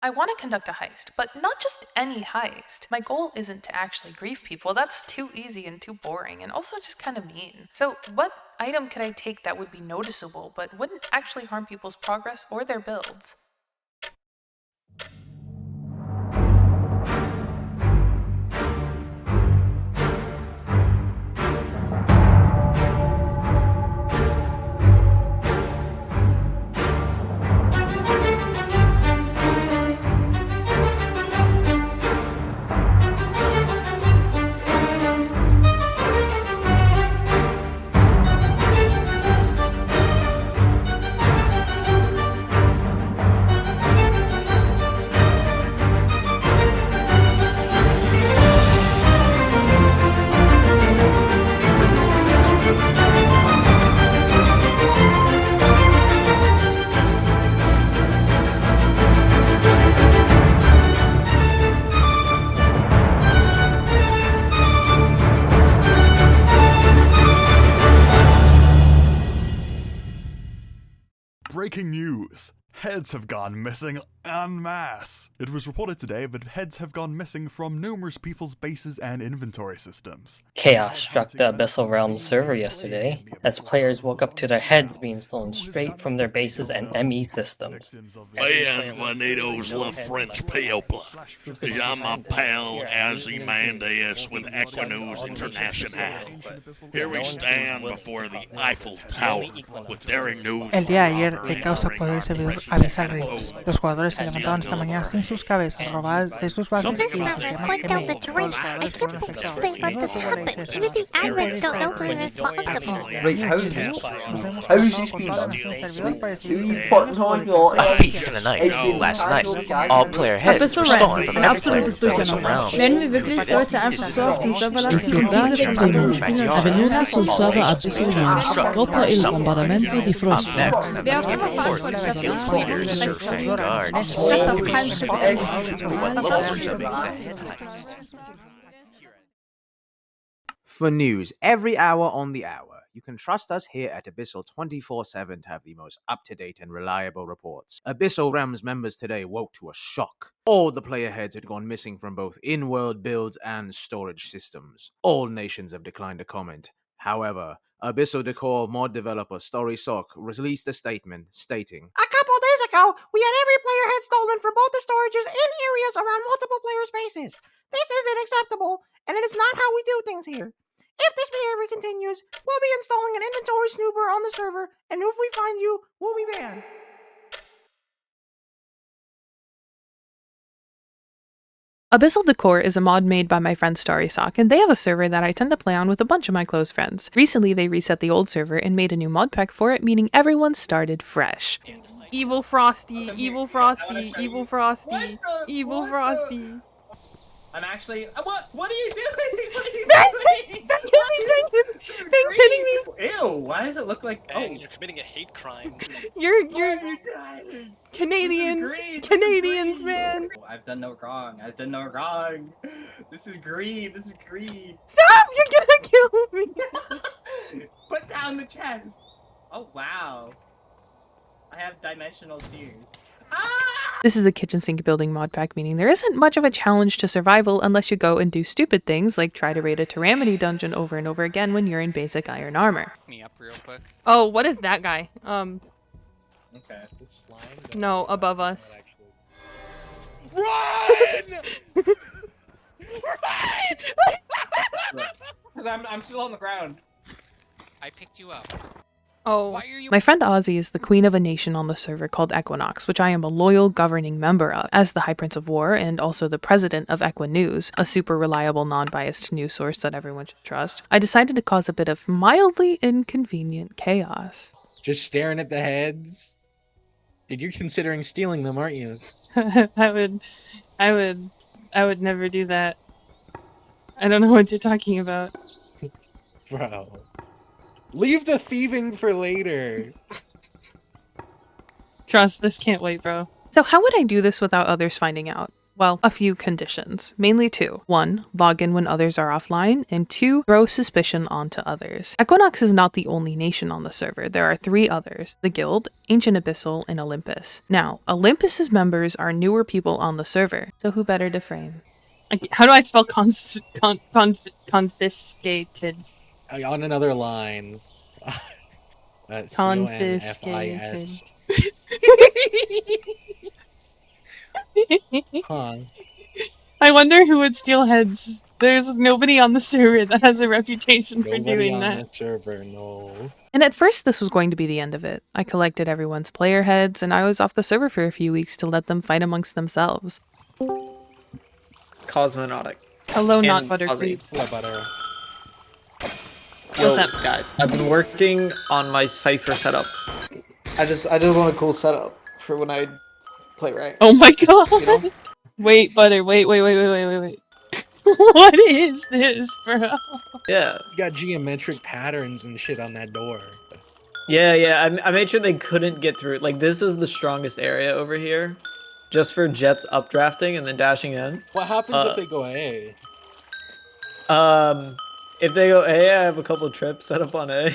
I want to conduct a heist, but not just any heist. My goal isn't to actually grieve people, that's too easy and too boring, and also just kind of mean. So what item could I take that would be noticeable, but wouldn't actually harm people's progress or their builds? Breaking news! Heads have gone missing en masse! It was reported today that heads have gone missing from numerous people's bases and inventory systems. Chaos struck the Abyssal Realms server yesterday, as players woke up to their heads being stolen straight from their bases and ME systems. Bienvenidos la French people. I'm a pal Ozymandias with Equinews International. Here we stand before the Eiffel Tower with daring news. El día de ayer, el caos apoderó el servidor Abyssal Rails. Los jugadores se levantaron esta mañana sin sus cabezas, robadas de sus bases This y los server's sistemas going down the ME. drain. I can't believe they let this happen. Even the admins don't know who's responsible. Wait, how is this being done? A thief in the night, last night. All player heads were stolen from every player in Abyssal Realms. Werden wir wirklich Leute einfach so auf den Server lassen und diese Probleme Avvenuta sul server Abyssal Realms dopo il bombardamento di Frost. Wer auch immer verantwortlich dafür ist, Leaders surfing guard. das auf keinen For news every hour on the hour, you can trust us here at Abyssal 24/7 to have the most up-to-date and reliable reports. Abyssal Realms members today woke to a shock. All the player heads had gone missing from both in-world builds and storage systems. All nations have declined to comment. However, Abyssal Decor mod developer Story Sock released a statement stating, "A couple days ago, we had every player head stolen from both the storages and areas around multiple player spaces. This isn't acceptable, and it is not how we do things here. If this behavior continues, we'll be installing an inventory snooper on the server, and if we find you, we'll be banned." Abyssal Decor is a mod made by my friend StarrySock, and they have a server that I tend to play on with a bunch of my close friends. Recently, they reset the old server and made a new mod pack for it, meaning everyone started fresh. Evil Frosty, Evil Frosty, Evil Frosty, Evil Frosty. I'm actually. What are you doing? What are you doing? Thanks, hitting me. Ew! Why does it look like? Oh, You're committing a hate crime. You're Canadians, man. I've done no wrong. I've done no wrong. This is greed. This is greed. Stop! You're gonna kill me. Put down the chest. Oh wow. I have dimensional tears. This is the kitchen sink building mod pack, meaning there isn't much of a challenge to survival unless you go and do stupid things like try to raid a Tyranny dungeon over and over again when you're in basic iron armor. Me up real quick. Oh, what is that guy? Okay. This slime. No, above us. Run! Run! I'm still on the ground. I picked you up. Oh, Why are you- my friend Ozzy is the queen of a nation on the server called Equinox, which I am a loyal governing member of. As the High Prince of War and also the president of Equinews, a super reliable, non-biased news source that everyone should trust, I decided to cause a bit of mildly inconvenient chaos. Just staring at the heads? Dude, you're considering stealing them, aren't you? I would never do that. I don't know what you're talking about. Bro. Leave the thieving for later. Trust, this can't wait, bro. So how would I do this without others finding out? well, a few conditions, mainly two. 1, log in when others are offline, and 2, throw suspicion onto others. Equinox is not the only nation on the server. There are 3 others, the Guild, Ancient Abyssal, and Olympus. Now, Olympus's members are newer people on the server, so who better to frame? How do I spell confiscated? On another line. Confiscated. Huh. I wonder who would steal heads. There's nobody on the server that has a reputation for doing that. Nobody on the server, no. And at first this was going to be the end of it. I collected everyone's player heads and I was off the server for a few weeks to let them fight amongst themselves. Cosmonautic. Hello, not And Buttercream. Hello, Butter. Yo, What's up? guys? I've been working on my cipher setup. I just want a cool setup for when I play, right? Oh my god! You know? Wait, Butter, wait. What is this, bro? Yeah. You got geometric patterns and shit on that door. Yeah. I made sure they couldn't get through. Like, this is the strongest area over here. Just for jets updrafting and then dashing in. What happens if they go A? If they go A, I have a couple trips set up on A.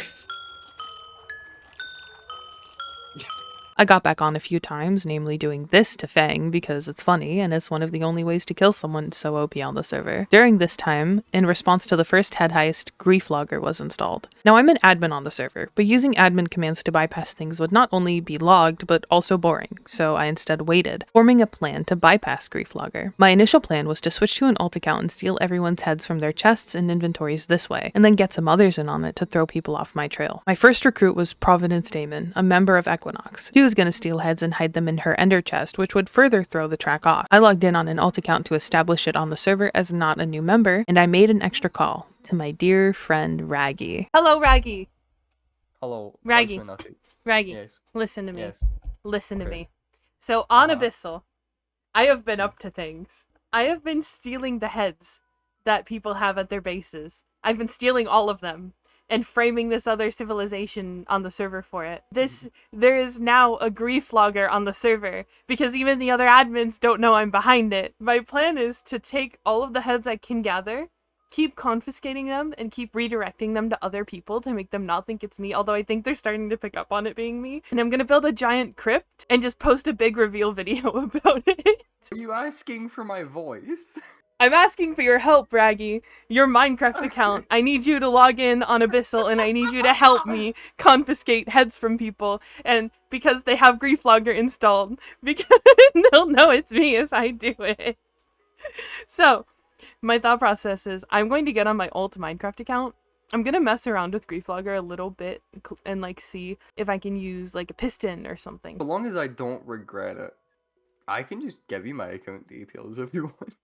I got back on a few times, namely doing this to Fang because it's funny and it's one of the only ways to kill someone so OP on the server. During this time, in response to the first head heist, Grief Logger was installed. Now I'm an admin on the server, but using admin commands to bypass things would not only be logged, but also boring, so I instead waited, forming a plan to bypass Grief Logger. My initial plan was to switch to an alt account and steal everyone's heads from their chests and inventories this way, and then get some others in on it to throw people off my trail. My first recruit was Providence Damon, a member of Equinox. She was going to steal heads and hide them in her ender chest, which would further throw the track off. I logged in on an alt account to establish it on the server as not a new member, and I made an extra call to my dear friend Raggy. Hello, Raggy. Hello, Raggy. Cosmonautic. Raggy, Yes. listen to me. Yes. Listen to Okay. me. So on Abyssal, I have been up to things. I have been stealing the heads that people have at their bases. I've been stealing all of them and framing this other civilization on the server for it. There is now a grief logger on the server because even the other admins don't know I'm behind it. My plan is to take all of the heads I can gather, keep confiscating them, and keep redirecting them to other people to make them not think it's me, although I think they're starting to pick up on it being me. And I'm gonna build a giant crypt and just post a big reveal video about it. Are you asking for my voice? I'm asking for your help, Raggy. Your Minecraft account. I need you to log in on Abyssal and I need you to help me confiscate heads from people. And because they have Grief Logger installed, because they'll know it's me if I do it. So, my thought process is I'm going to get on my alt Minecraft account. I'm going to mess around with Grief Logger a little bit and like see if I can use like a piston or something. As long as I don't regret it, I can just give you my account details if you want.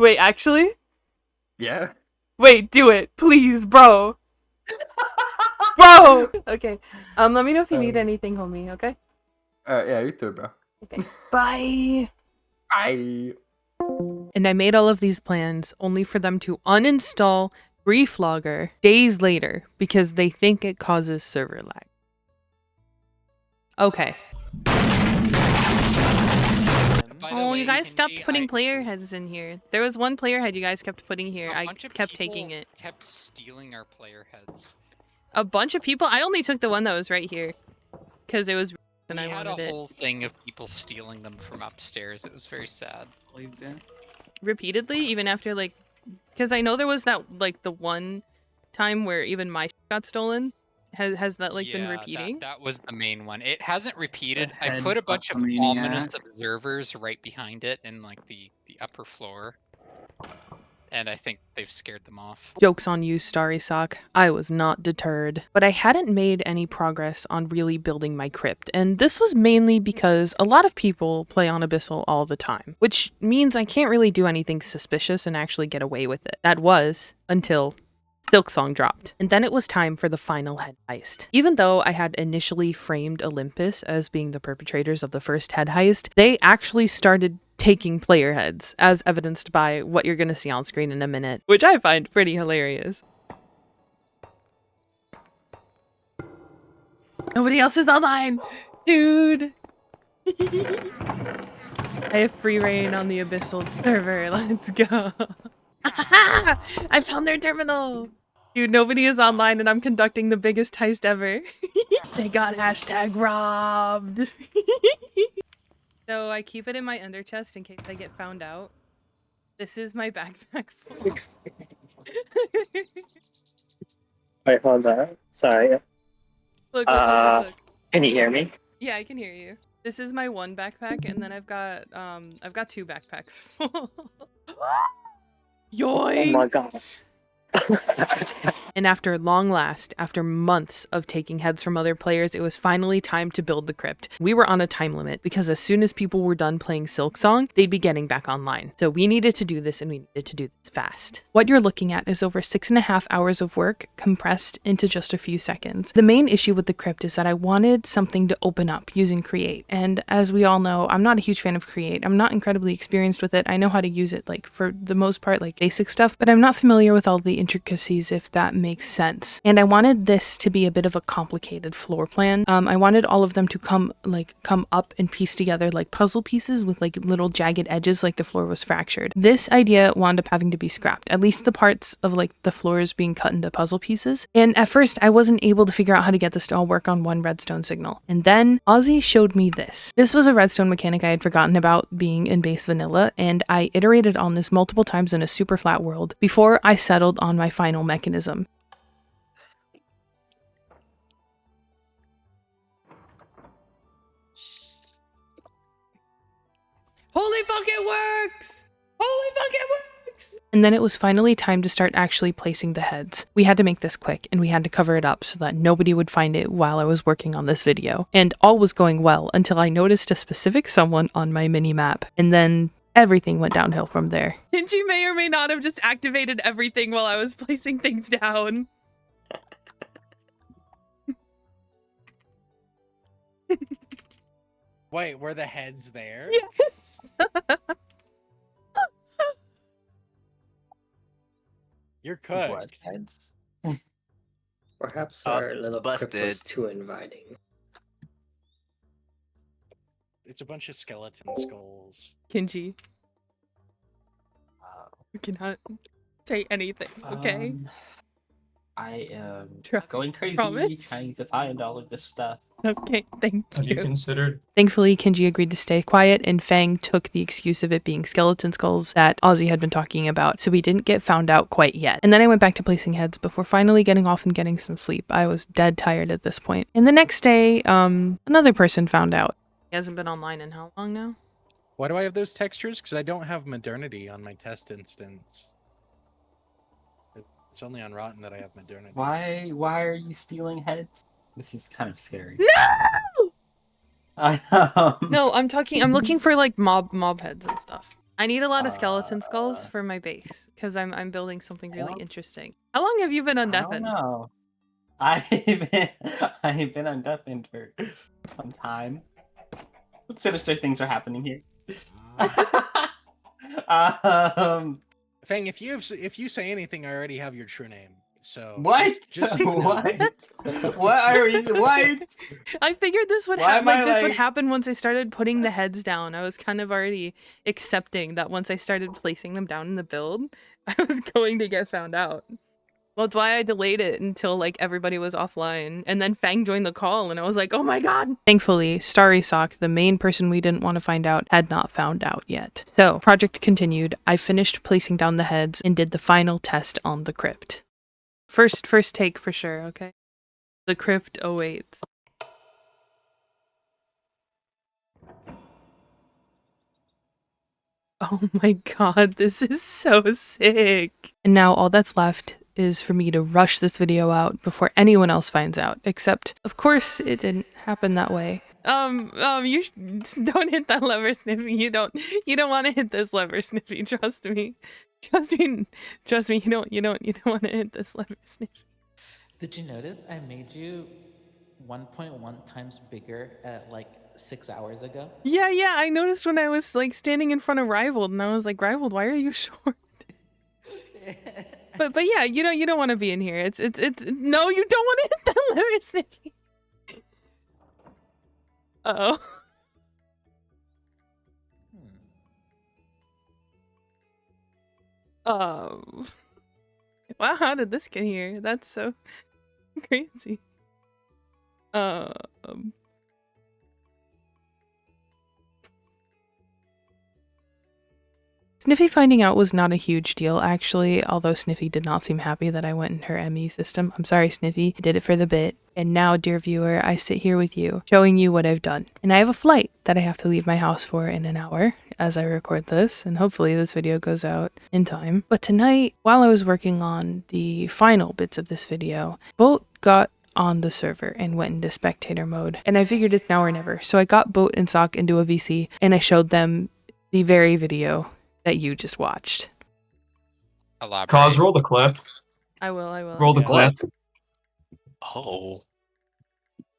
Wait, actually? Yeah. Wait, do it, please, bro. Bro! Okay, let me know if you need anything, homie, okay? Yeah, you too, bro. Okay. Bye! Bye! And I made all of these plans only for them to uninstall Grief Logger days later because they think it causes server lag. Okay. Oh, you guys stopped putting player heads in here. There was one player head you guys kept putting here. I kept taking it. Kept stealing our player heads. A bunch of people? I only took the one that was right here. Because it was and I We had wanted a it. whole thing of people stealing them from upstairs. It was very sad. Repeatedly, even after like... Because I know there was that, like, the one time where even my got stolen. Has that, like, been repeating? That was the main one. It hasn't repeated. I Heads put a bunch of up, maniac. ominous observers right behind it in, like, the upper floor. And I think they've scared them off. Joke's on you, Starry Sock. I was not deterred. But I hadn't made any progress on really building my crypt, and this was mainly because a lot of people play on Abyssal all the time, which means I can't really do anything suspicious and actually get away with it. That was until Silksong dropped, and then it was time for the final head heist. Even though I had initially framed Olympus as being the perpetrators of the first head heist, they actually started taking player heads, as evidenced by what you're gonna see on screen in a minute, which I find pretty hilarious. Nobody else is online! Dude! I have free reign on the Abyssal server. Let's go. I found their terminal. Dude, nobody is online and I'm conducting the biggest heist ever. They got hashtag robbed. So I keep it in my under chest in case I get found out. This is my backpack full. Wait, hold on. Sorry. Look. Can you hear me? Yeah, I can hear you. This is my one backpack, and then I've got two backpacks full. Yoink! Oh my god. And after long last, after months of taking heads from other players, it was finally time to build the crypt. We were on a time limit because as soon as people were done playing Silksong, they'd be getting back online. So we needed to do this and we needed to do this fast. What you're looking at is over 6.5 hours of work compressed into just a few seconds. The main issue with the crypt is that I wanted something to open up using Create. And as we all know, I'm not a huge fan of Create. I'm not incredibly experienced with it. I know how to use it, like for the most part, like basic stuff, but I'm not familiar with all the intricacies, if that makes sense. And I wanted this to be a bit of a complicated floor plan. I wanted all of them to come up and piece together like puzzle pieces with like little jagged edges, like the floor was fractured. This idea wound up having to be scrapped, at least the parts of like the floors being cut into puzzle pieces. And at first I wasn't able to figure out how to get this to all work on one redstone signal. And then Ozzy showed me this. This was a redstone mechanic I had forgotten about being in base vanilla, and I iterated on this multiple times in a super flat world before I settled on my final mechanism. Holy fuck, it works! Holy fuck, it works! And then it was finally time to start actually placing the heads. We had to make this quick, and we had to cover it up so that nobody would find it while I was working on this video. And all was going well until I noticed a specific someone on my mini-map. And then everything went downhill from there. Kenji may or may not have just activated everything while I was placing things down. Wait, were the heads there? Yes! You're cooked. Heads. Perhaps our little crypt was too inviting. It's a bunch of skeleton skulls. Kenji. You cannot say anything, okay? I am Try. going crazy Promise? trying to find all of this stuff. Okay, thank you. Have you considered? Thankfully, Kenji agreed to stay quiet, and Fang took the excuse of it being skeleton skulls that Ozzy had been talking about, so we didn't get found out quite yet. And then I went back to placing heads before finally getting off and getting some sleep. I was dead tired at this point. And the next day, another person found out. He hasn't been online in how long now? Why do I have those textures? Because I don't have modernity on my test instance. It's only on Rotten that I have modernity. Why are you stealing heads? This is kind of scary. No! No, I'm looking for like mob heads and stuff. I need a lot of skeleton skulls for my base because I'm building something really interesting. How long have you been undeafened? I don't know. I've been undeafened for some time. What sinister things are happening here? Fang, if you say anything, I already have your true name. So what? Just so you know. What are you? What? I figured this would happen. This would happen once I started putting the heads down. I was kind of already accepting that once I started placing them down in the build, I was going to get found out. Well, it's why I delayed it until like everybody was offline, and then Fang joined the call, and I was like, "Oh my god!" Thankfully, Starry Sock, the main person we didn't want to find out, had not found out yet. So, project continued. I finished placing down the heads and did the final test on the crypt. First take for sure, okay? The crypt awaits. Oh my god, this is so sick. And now all that's left is for me to rush this video out before anyone else finds out, except of course it didn't happen that way. You don't hit that lever, Sniffy. You don't want to hit this lever, Sniffy. Trust me. Trust me, you don't want to hit this lever, Sniffy. Did you notice I made you 1.1 times bigger at like 6 hours ago? Yeah, I noticed when I was like standing in front of Rivaled, and I was like, Rivaled, why are you short? but yeah, you don't want to be in here. It's no, you don't want to hit that lever, Sniffy. Uh-oh. Wow, how did this get here? That's so crazy. Sniffy finding out was not a huge deal, actually, although Sniffy did not seem happy that I went in her ME system. I'm sorry, Sniffy. I did it for the bit. And now, dear viewer, I sit here with you, showing you what I've done. And I have a flight that I have to leave my house for in an hour as I record this, and hopefully this video goes out in time. But tonight, while I was working on the final bits of this video, Boat got on the server and went into spectator mode. And I figured it's now or never. So I got Boat and Sock into a VC, and I showed them the very video that you just watched. Elaborate. Cause, roll the clip. I will. Roll the clip. Oh.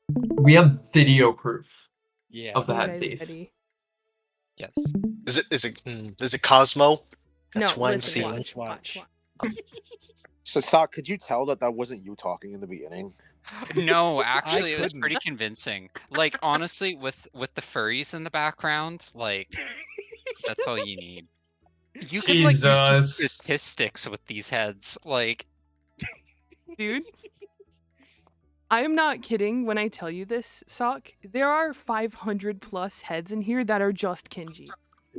We have video proof of the You head guys thief. ready? Yes. Is it Cosmo? That's No, what I'm listen, seeing. Let's watch. So, Sock, could you tell that that wasn't you talking in the beginning? No, actually, it was couldn't. pretty convincing. Like, honestly, with the furries in the background, like, that's all you need. You could like use some Jesus. statistics with these heads, like. Dude, I am not kidding when I tell you this, Sock. There are 500 plus heads in here that are just Kinji.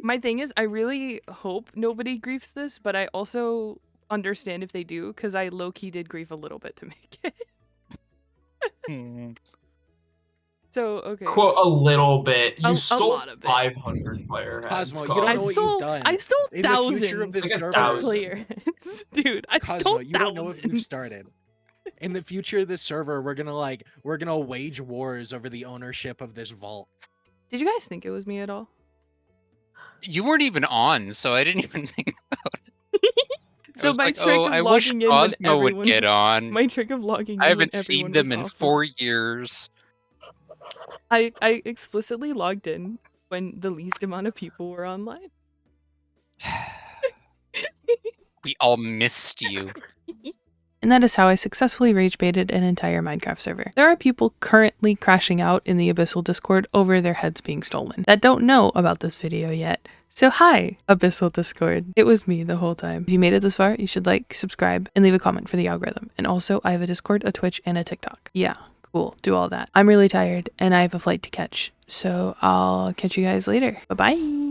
My thing is, I really hope nobody griefs this, but I also understand if they do, because I low-key did grief a little bit to make it. So, okay. Quote a little bit. You A stole lot of it. 500 player heads. Cosmo, you don't know what you've done. I stole In the thousands future of this Like a server, thousand. player heads. Dude, I Cosmo, stole you don't know if you've thousands. started. In the future of this server, we're gonna wage wars over the ownership of this vault. Did you guys think it was me at all? You weren't even on, so I didn't even think about it. I So was my like, trick oh, of I wish logging in when Cosmo would everyone get on. My trick of logging in I haven't when seen everyone them was in off 4 years. I explicitly logged in when the least amount of people were online. We all missed you. And that is how I successfully rage baited an entire Minecraft server. There are people currently crashing out in the Abyssal Discord over their heads being stolen that don't know about this video yet. So hi, Abyssal Discord. It was me the whole time. If you made it this far, you should like, subscribe, and leave a comment for the algorithm. And also, I have a Discord, a Twitch, and a TikTok. Yeah, cool. Do all that. I'm really tired, and I have a flight to catch. So I'll catch you guys later. Bye-bye.